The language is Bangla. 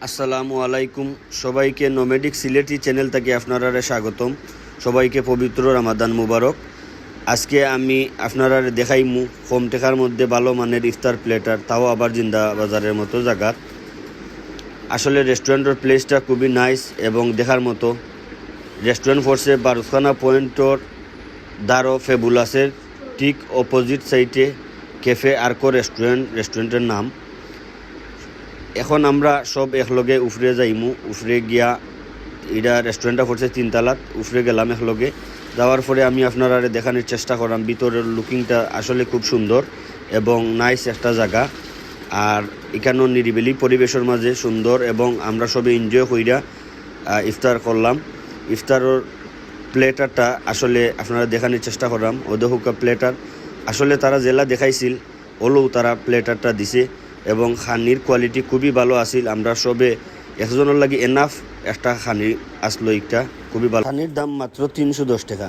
আসসালামু আলাইকুম। সবাইকে নোমেডিক সিলেটি চ্যানেল থেকে আপনারা স্বাগতম। সবাইকে পবিত্র রমাদান মুবারক। আজকে আমি আপনারা দেখাইমু কম টাকার মধ্যে ভালো মানের ইফতার প্লেটার, তাও আবার জিন্দা বাজারের মতো জায়গা। আসলে রেস্টুরেন্টের প্লেসটা খুবই নাইস এবং দেখার মতো। রেস্টুরেন্ট ফোর্সে বারুখানা পয়েন্টর দারো ফেবুলাসের ঠিক অপোজিট সাইডে ক্যাফে আর্কো রেস্টুরেন্টের নাম। এখন আমরা সব একলগে উফরে যাইমু। উফরে গিয়া এটা রেস্টুরেন্টটা পড়ছে 3 তলাত। উফরে গেলাম একলগে। যাওয়ার পরে আমি আপনারা দেখানোর চেষ্টা করলাম ভিতরের লুকিংটা আসলে খুব সুন্দর এবং নাইস একটা জায়গা। আর এখানেও নিরিবিলি পরিবেশের মাঝে সুন্দর এবং আমরা সবে এনজয় কইরা ইফতার করলাম। ইফতারের প্লেটারটা আসলে আপনারা দেখানোর চেষ্টা করলাম। ওদেহুকা প্লেটার আসলে তারা জেলা দেখাইছিল হলেও তারা প্লেটারটা দিছে এবং খানির কোয়ালিটি খুবই ভালো আছিল। আমরা সবে একজনের লাগি এনাফ একটা খানি আসলো, একটা খুবই ভালো। খানির দাম মাত্র 310 টাকা।